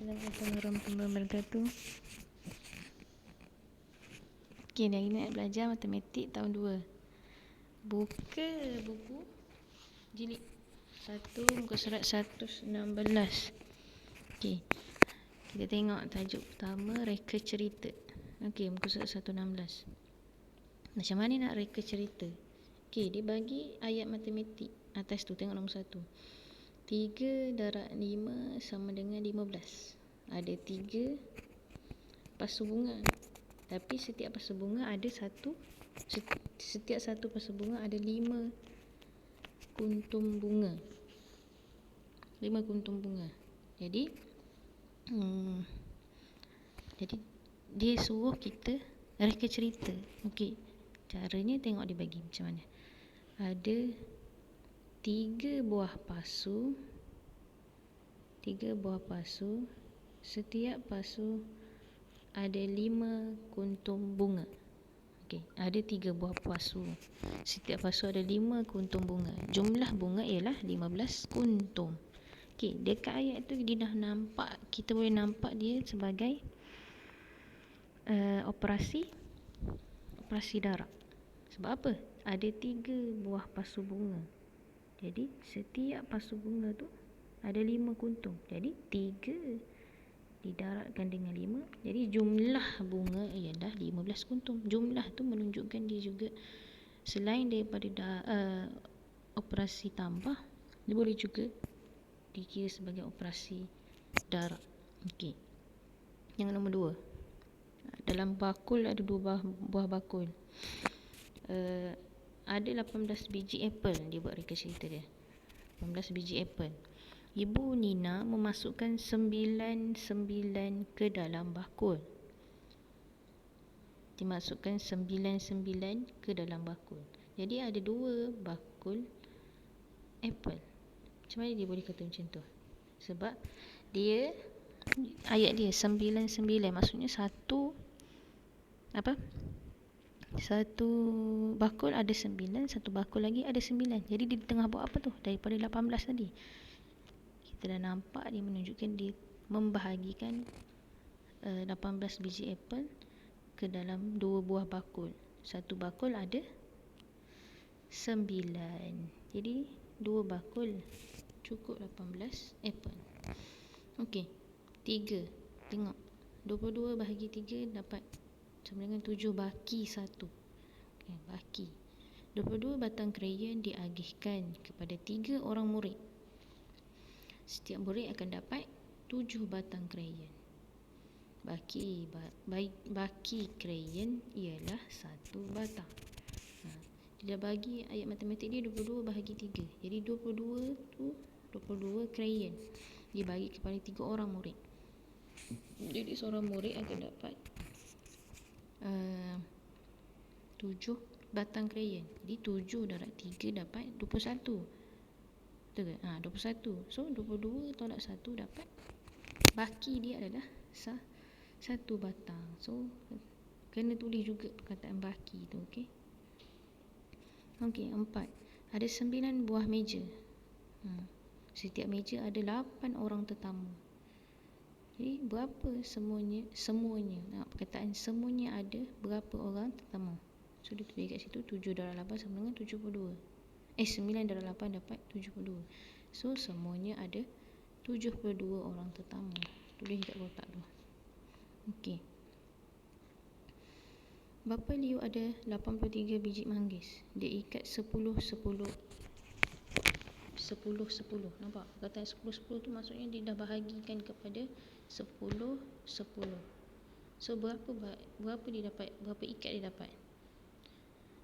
Assalamualaikum warahmatullahi wabarakatuh. Okey, hari ni nak belajar matematik tahun 2. Buka buku jilid 1 muka surat 116. Okey. Kita tengok tajuk pertama, reka cerita. Okey, muka surat 116. Macam mana nak reka cerita? Okey, dia bagi ayat matematik. Atas tu tengok nombor 1. 3 darab 5 sama dengan 15. Ada 3 pasu bunga. Tapi setiap pasu bunga ada setiap satu pasu bunga ada 5 kuntum bunga. 5 kuntum bunga. Jadi dia suruh kita reka cerita. Okey. Caranya tengok dia bagi macam mana. Ada 3 buah pasu. Setiap pasu ada 5 kuntum bunga. Okey, ada 3 buah pasu. Setiap pasu ada 5 kuntum bunga. Jumlah bunga ialah 15 kuntum. Okey, dekat ayat tu dia dah nampak, kita boleh nampak dia sebagai operasi darab. Sebab apa? Ada 3 buah pasu bunga. Jadi setiap pasu bunga tu ada 5 kuntum. Jadi 3 didarabkan dengan 5. Jadi jumlah bunga ialah 15 kuntum. Jumlah tu menunjukkan dia juga selain daripada operasi tambah, dia boleh juga dikira sebagai operasi darab. Okey. Yang nombor 2. Dalam bakul ada 2 buah bakul. Ada 18 biji apple. Dia buat reka cerita dia. 18 biji apple. Ibu Nina memasukkan 9 ke dalam bakul. Dimasukkan 9 ke dalam bakul. Jadi ada 2 bakul apple. Macam mana dia boleh kata macam tu? Sebab dia ayat dia 9 maksudnya satu bakul ada 9, satu bakul lagi ada 9. Jadi di tengah buat apa tu? Daripada 18 tadi. Kita dah nampak dia menunjukkan dia membahagikan 18 biji apple ke dalam 2 buah bakul. Satu bakul ada 9. Jadi 2 bakul cukup 18 apple. Okey. 3. Tengok. 22 bahagi 3 dapat sama dengan 7 baki 1. Okay, baki. 22 batang krayon diagihkan kepada 3 orang murid. Setiap murid akan dapat 7 batang krayon. Baki krayon ialah 1 batang. Dia dah bagi ayat matematik dia 22 bahagi 3. Jadi 22 tu 22 krayon dibagi kepada 3 orang murid. Jadi seorang murid akan dapat 7 batang krayon. Jadi 7 darab 3 dapat 21. Betul ke? 21. So 22 tolak 1 dapat baki dia adalah 1 batang. So kena tulis juga perkataan baki tu. Okey. Okey, 4. Ada 9 buah meja. Setiap meja ada 8 orang tetamu. Jadi berapa semuanya? Perkataan semuanya ada berapa orang tetamu? So dia tulis kat situ 7 darab 8 sama dengan 72. 9 darab 8 dapat 72. So semuanya ada 72 orang tetamu. Tulis kat kotak tu. Okey. Bapa Liu ada 83 biji manggis. Dia ikat 10. Nampak? Perkataan 10 tu maksudnya dia dah bahagikan kepada 10. So berapa dia dapat? Berapa ikat dia dapat?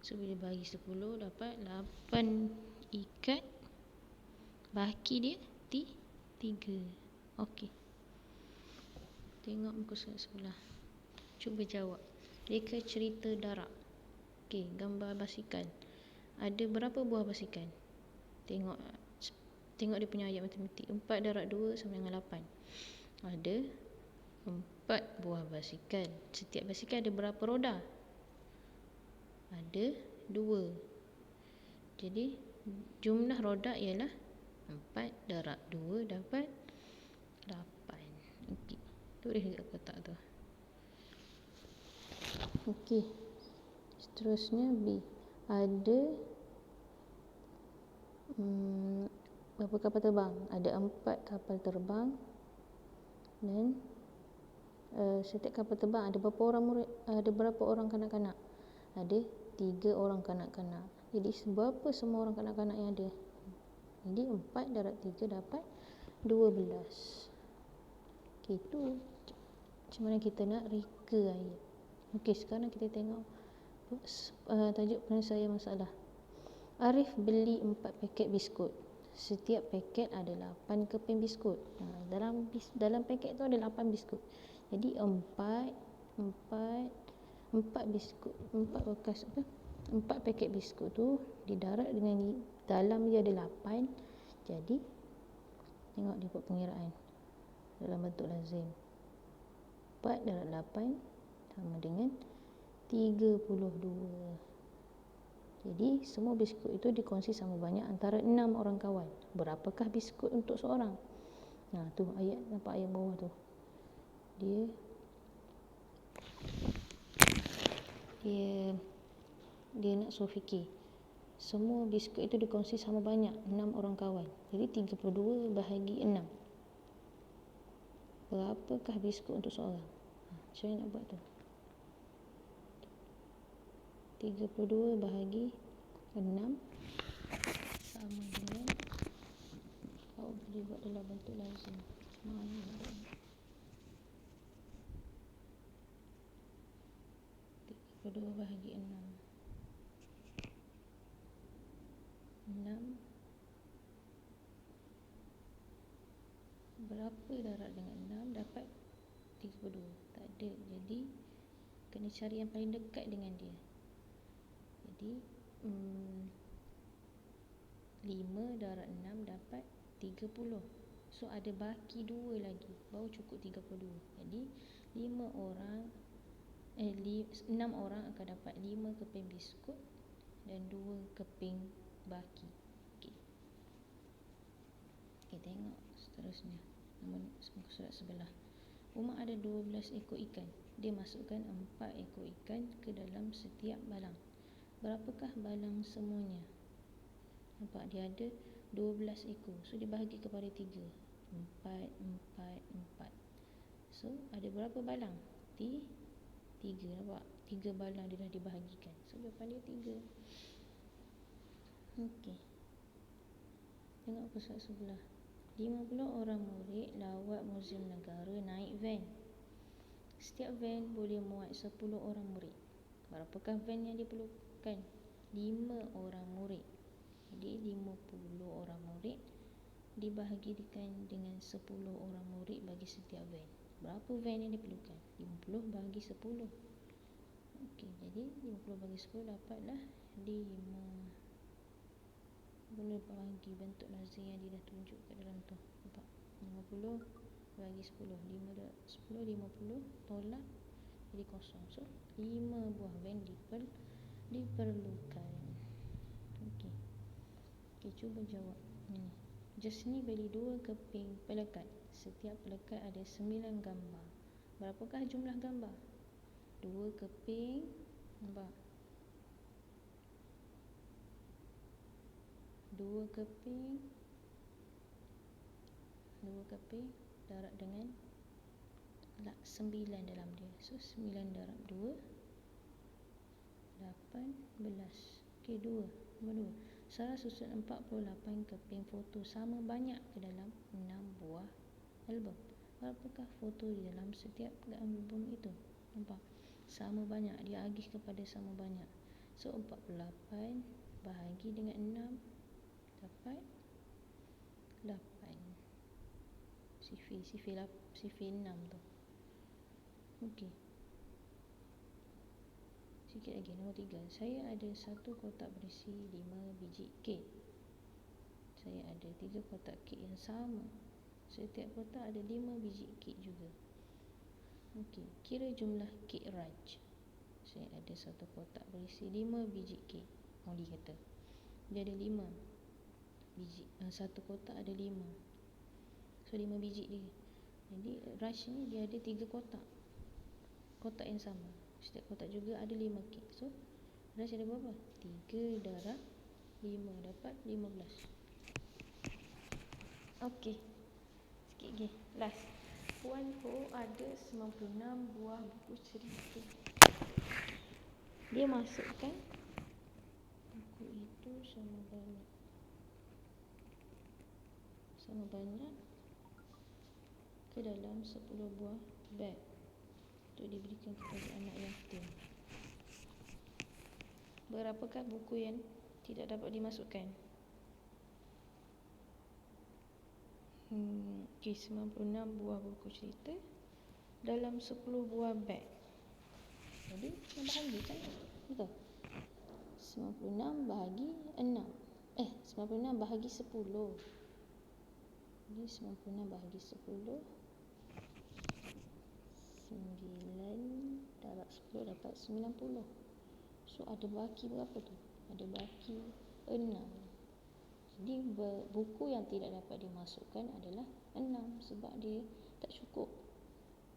So bila bagi 10 dapat 8 ikat. Baki dia 3. Okey. Tengok muka surat sebelah. Cuba jawab. Reka cerita darab. Okey, gambar basikal. Ada berapa buah basikal? Tengok dia punya ayat matematik. 4 darab 2 sama dengan 8. Ada 4 buah basikal. Setiap basikal ada berapa roda? Ada 2. Jadi jumlah roda ialah 4 darab 2 dapat 8. Okey. Tulis dekat kotak tu. Okey. Seterusnya B. Ada berapa kapal terbang? Ada 4 kapal terbang. Dan setiap kapal terbang ada berapa orang murid? Ada berapa orang kanak-kanak? Ada 3 orang kanak-kanak. Jadi berapa semua orang kanak-kanak yang ada? Jadi 4 darab 3 dapat 12. Okey, tu macam mana kita nak reka ayat. Okey, sekarang kita tengok tajuk penyelesaian masalah. Arif beli 4 paket biskut. Setiap paket ada 8 keping biskut. Dalam paket tu ada 8 biskut. Jadi 4 biskut, 4 paket biskut tu didarat dengan dalam dia ada 8. Jadi tengok dia buat pengiraan dalam bentuk lazim. 4 darab 8 sama dengan 32. Jadi semua biskut itu dikongsi sama banyak antara 6 orang kawan. Berapakah biskut untuk seorang? Tu ayat, nampak ayat bawah tu. Dia nak suruh fikir. Semua biskut itu dikongsi sama banyak 6 orang kawan. Jadi 32 bahagi 6. Berapakah biskut untuk seorang? Macam mana nak buat tu? 32 bahagi 6 sama dengan, boleh buat dalam bentuk lazim. Mana nak buat? 32 bahagi 6. 6 berapa darab dengan 6 dapat 32? Tak ada. Jadi kena cari yang paling dekat dengan dia. Jadi 5 darab 6 dapat 30. So ada baki 2 lagi, baru cukup 32. Jadi 6 orang akan dapat 5 keping biskut dan 2 keping baki. Okey, tengok seterusnya. Muka surat sebelah. Umar ada 12 ekor ikan. Dia masukkan 4 ekor ikan ke dalam setiap balang. Berapakah balang semuanya? Nampak dia ada 12 ekor. So dia bahagi kepada 3. 4. So ada berapa balang? 3. Nampak? 3 balang dia dah dibahagikan. So jawapan dia 3. Okey. Tengok muka surat sebelah. 50 orang murid lawat Muzium Negara naik van. Setiap van boleh muat 10 orang murid. Berapakah van yang diperlukan? 5 orang murid. Jadi 50 orang murid dibahagikan dengan 10 orang murid bagi setiap van. Berapa van yang diperlukan? 50 bagi 10. Okey, jadi 50 bagi 10 dapatlah 5. Boleh bagi bentuk lazim yang dia dah tunjuk kat dalam tu. Nampak? 50 bagi 10. 50 tolak jadi kosong. So 5 buah van diperlukan. Okey, cuba jawab ni. Jasni beli 2 keping pelekat. Setiap pelekat ada 9 gambar. Berapakah jumlah gambar? 2 keping. Nampak? 2 keping darab dengan 9 dalam dia. So 9 darab 2 18. Okey, 2. Nombor 2. Sarah susun 48 keping foto sama banyak ke dalam 6 buah album. Berapakah foto di dalam setiap album itu? Nampak? Sama banyak. Dia agih kepada sama banyak. So 48 bahagi dengan 6 dapat 8. Sifir 6 tu. Okey, sikit lagi. Nombor 3. Saya ada 1 kotak berisi 5 biji kek. Saya ada 3 kotak kek yang sama. Setiap kotak ada 5 biji kek juga. Okey, kira jumlah kek Raj. Saya ada 1 kotak berisi 5 biji kek. Oli kata dia ada 5 biji. 1 kotak ada 5. So 5 biji dia. Jadi rush ni dia ada 3 kotak. Kotak yang sama. Setiap kotak juga ada 5 kek. So rush ada berapa? 3 darab 5 dapat 15. Okey. Sikit lagi. Last. Puan Ho ada 96 buah buku cerita. Dia masukkan buku itu sama banyak ke dalam 10 buah beg untuk diberikan kepada anak yatim. Berapakah buku yang tidak dapat dimasukkan? Okey, 96 buah buku cerita dalam 10 buah beg. Jadi yang bahagi kan? Betul? 96 bahagi 6. 96 bahagi 10. Jadi 96 bahagi 10, 9 darab 10 dapat 90. So ada baki berapa tu? Ada baki 6. Jadi buku yang tidak dapat dimasukkan adalah 6 sebab dia tak cukup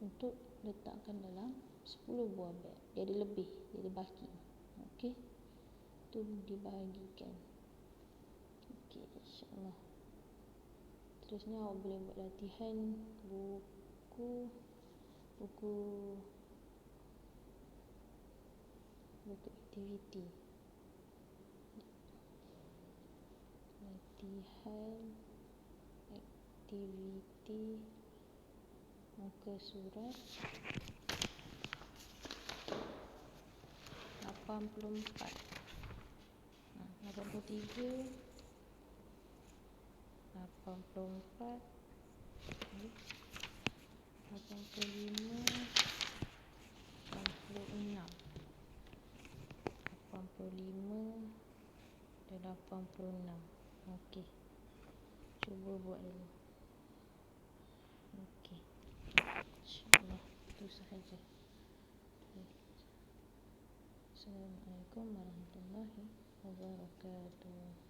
untuk letakkan dalam 10 buah beg. Dia ada lebih, dia ada baki. Okey. Tu dibahagikan. Okey, insya-Allah. Seterusnya awak boleh buat latihan buku aktiviti. Latihan aktiviti muka surat 84. 83, 84, 85, 86, 85 dan 86. Okey. Cuba buat dulu. Okey. InsyaAllah itu sahaja. Assalamualaikum warahmatullahi wabarakatuh.